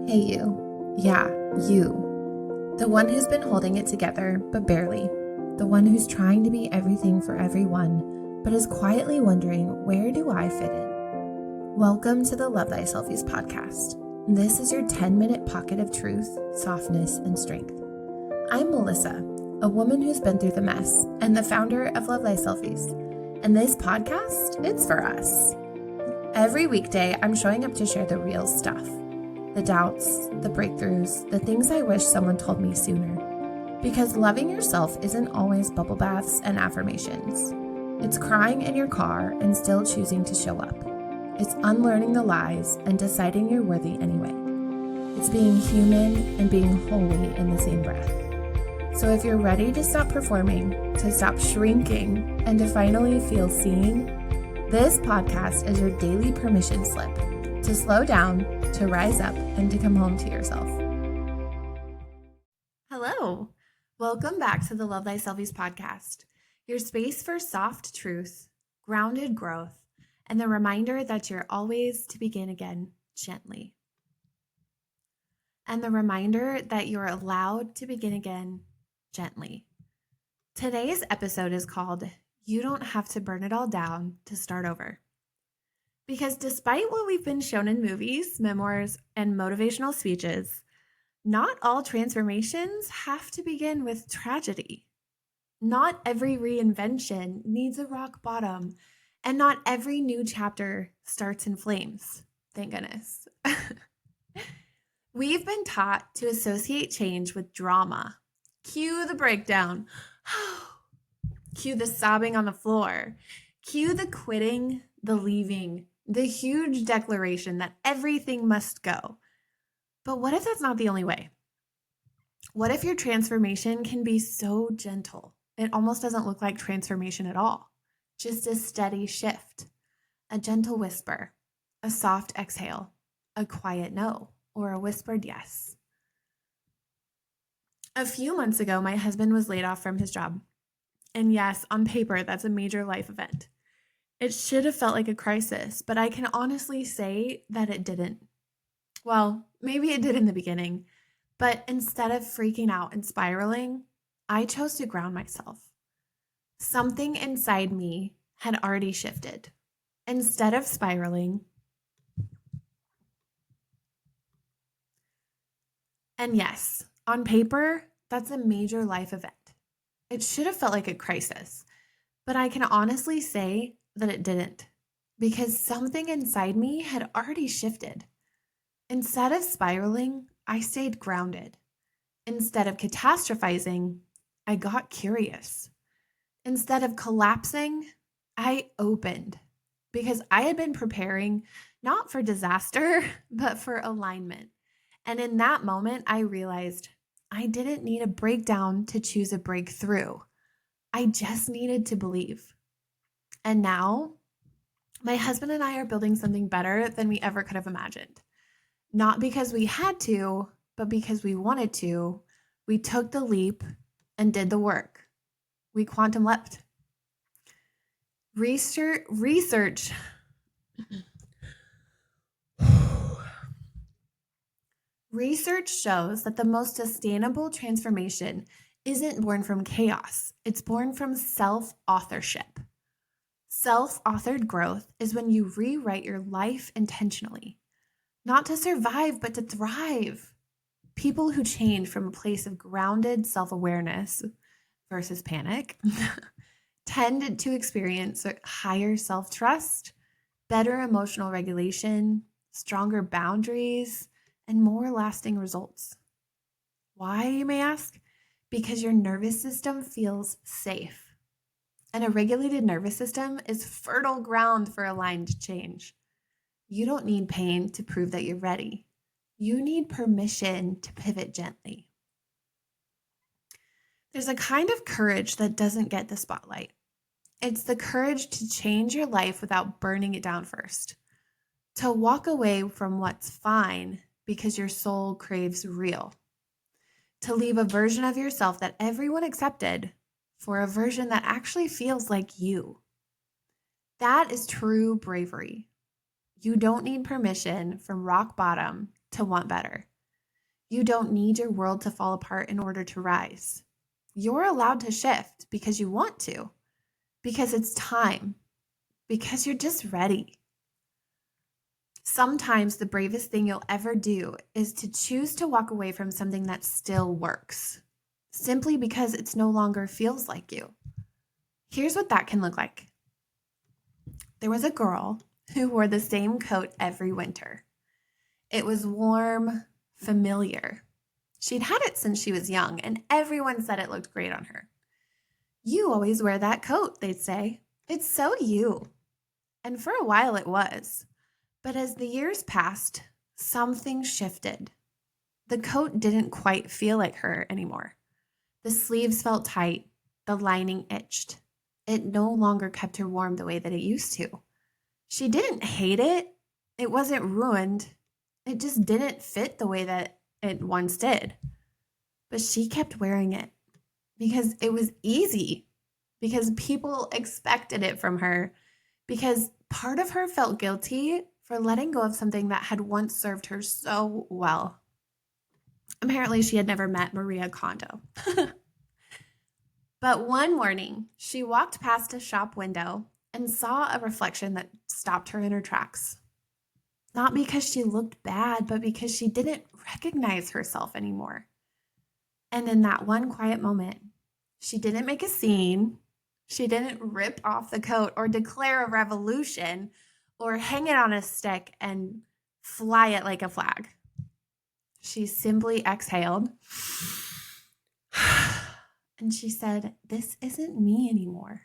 Hey you. Yeah, you. The one who's been holding it together, but barely. The one who's trying to be everything for everyone, but is quietly wondering, where do I fit in? Welcome to the Love Thy Selfies podcast. This is your 10-minute pocket of truth, softness, and strength. I'm Melissa, a woman who's been through the mess, and the founder of Love Thy Selfies. And this podcast, it's for us. Every weekday, I'm showing up to share the real stuff. The doubts, the breakthroughs, the things I wish someone told me sooner. Because loving yourself isn't always bubble baths and affirmations. It's crying in your car and still choosing to show up. It's unlearning the lies and deciding you're worthy anyway. It's being human and being holy in the same breath. So if you're ready to stop performing, to stop shrinking, and to finally feel seen, this podcast is your daily permission slip to slow down, to rise up, and to come home to yourself. Hello. Welcome back to the Love Thy Selfies podcast, your space for soft truth, grounded growth, and the reminder that you're always to begin again gently. And the reminder that you're allowed to begin again gently. Today's episode is called You Don't Have to Burn It All Down to Start Over. Because despite what we've been shown in movies, memoirs, and motivational speeches, not all transformations have to begin with tragedy. Not every reinvention needs a rock bottom, and not every new chapter starts in flames. Thank goodness. We've been taught to associate change with drama. Cue the breakdown. Cue the sobbing on the floor. Cue the quitting, the leaving, the huge declaration that everything must go. But what if that's not the only way? What if your transformation can be so gentle? It almost doesn't look like transformation at all. Just a steady shift, a gentle whisper, a soft exhale, a quiet no, or a whispered yes. A few months ago, my husband was laid off from his job. And yes, on paper, that's a major life event. It should have felt like a crisis, but I can honestly say that it didn't. Well, maybe it did in the beginning, but instead of freaking out and spiraling, I chose to ground myself. Something inside me had already shifted. Instead of spiraling, and yes, on paper, that's a major life event. It should have felt like a crisis, but I can honestly say that it didn't, because something inside me had already shifted. Instead of spiraling, I stayed grounded. Instead of catastrophizing, I got curious. Instead of collapsing, I opened, because I had been preparing not for disaster, but for alignment. And in that moment, I realized I didn't need a breakdown to choose a breakthrough. I just needed to believe. And now, my husband and I are building something better than we ever could have imagined. Not because we had to, but because we wanted to. We took the leap and did the work. We quantum leapt. Research shows that the most sustainable transformation isn't born from chaos. It's born from self-authorship. Self-authored growth is when you rewrite your life intentionally, not to survive, but to thrive. People who change from a place of grounded self-awareness versus panic tend to experience higher self-trust, better emotional regulation, stronger boundaries, and more lasting results. Why, you may ask? Because your nervous system feels safe. And a regulated nervous system is fertile ground for aligned change. You don't need pain to prove that you're ready. You need permission to pivot gently. There's a kind of courage that doesn't get the spotlight. It's the courage to change your life without burning it down first. To walk away from what's fine because your soul craves real. To leave a version of yourself that everyone accepted for a version that actually feels like you. That is true bravery. You don't need permission from rock bottom to want better. You don't need your world to fall apart in order to rise. You're allowed to shift because you want to, because it's time, because you're just ready. Sometimes the bravest thing you'll ever do is to choose to walk away from something that still works, simply because it's no longer feels like you. Here's what that can look like. There was a girl who wore the same coat every winter. It was warm, familiar. She'd had it since she was young, and everyone said it looked great on her. You always wear that coat, they'd say. It's so you. And for a while it was. But as the years passed, something shifted. The coat didn't quite feel like her anymore. The sleeves felt tight. The lining itched. It no longer kept her warm the way that it used to. She didn't hate it. It wasn't ruined. It just didn't fit the way that it once did. But she kept wearing it because it was easy, because people expected it from her, because part of her felt guilty for letting go of something that had once served her so well. Apparently, she had never met Maria Kondo. But one morning, she walked past a shop window and saw a reflection that stopped her in her tracks. Not because she looked bad, but because she didn't recognize herself anymore. And in that one quiet moment, she didn't make a scene. She didn't rip off the coat or declare a revolution or hang it on a stick and fly it like a flag. She simply exhaled and she said, "This isn't me anymore."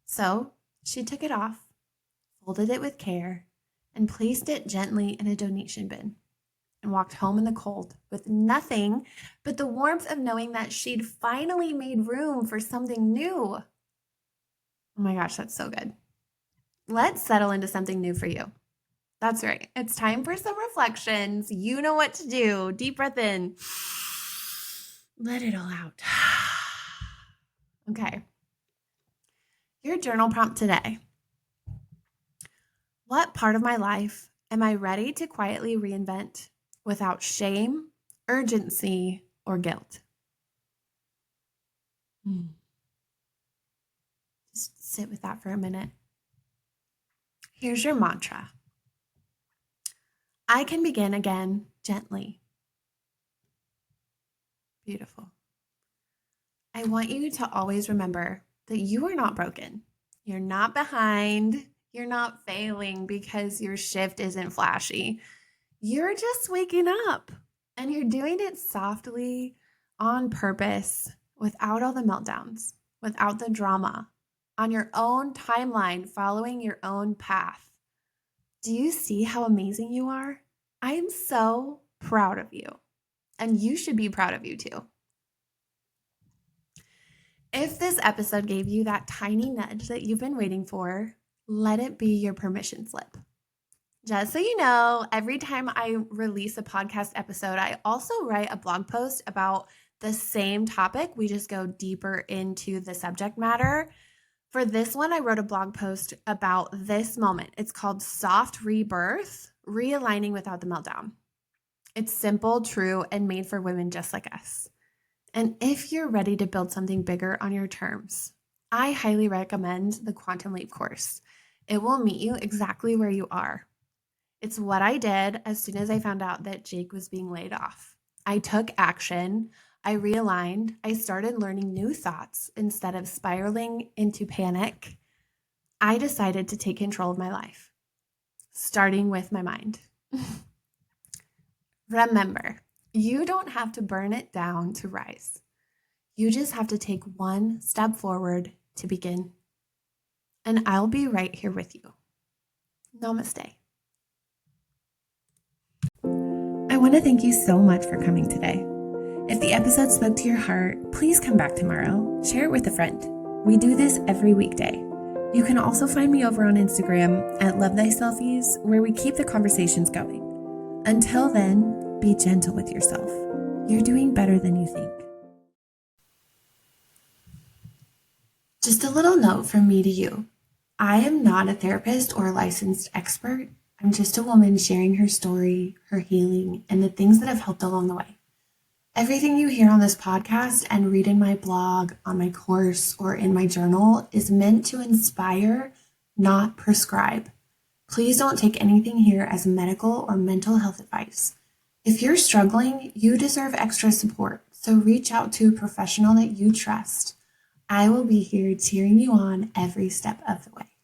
So she took it off, folded it with care, and placed it gently in a donation bin, and walked home in the cold with nothing but the warmth of knowing that she'd finally made room for something new. Oh my gosh, that's so good. Let's settle into something new for you. That's right. It's time for some reflections. You know what to do. Deep breath in. Let it all out. Okay. Your journal prompt today. What part of my life am I ready to quietly reinvent without shame, urgency, or guilt? Just sit with that for a minute. Here's your mantra. I can begin again gently. Beautiful. I want you to always remember that you are not broken. You're not behind. You're not failing because your shift isn't flashy. You're just waking up, and you're doing it softly, on purpose, without all the meltdowns, without the drama, on your own timeline, following your own path. Do you see how amazing you are? I am so proud of you, and you should be proud of you too. If this episode gave you that tiny nudge that you've been waiting for, let it be your permission slip. Just so you know, every time I release a podcast episode, I also write a blog post about the same topic. We just go deeper into the subject matter. For this one, I wrote a blog post about this moment. It's called Soft Rebirth, Realigning Without the Meltdown. It's simple, true, and made for women just like us. And if you're ready to build something bigger on your terms, I highly recommend the Quantum Leap course. It will meet you exactly where you are. It's what I did as soon as I found out that Jake was being laid off. I took action. I realigned. I started learning new thoughts instead of spiraling into panic. I decided to take control of my life, starting with my mind. Remember, you don't have to burn it down to rise. You just have to take one step forward to begin. And I'll be right here with you. Namaste. I want to thank you so much for coming today. If the episode spoke to your heart, please come back tomorrow. Share it with a friend. We do this every weekday. You can also find me over on Instagram at Love Thy Selfies, where we keep the conversations going. Until then, be gentle with yourself. You're doing better than you think. Just a little note from me to you. I am not a therapist or a licensed expert. I'm just a woman sharing her story, her healing, and the things that have helped along the way. Everything you hear on this podcast and read in my blog, on my course, or in my journal is meant to inspire, not prescribe. Please don't take anything here as medical or mental health advice. If you're struggling, you deserve extra support, so reach out to a professional that you trust. I will be here cheering you on every step of the way.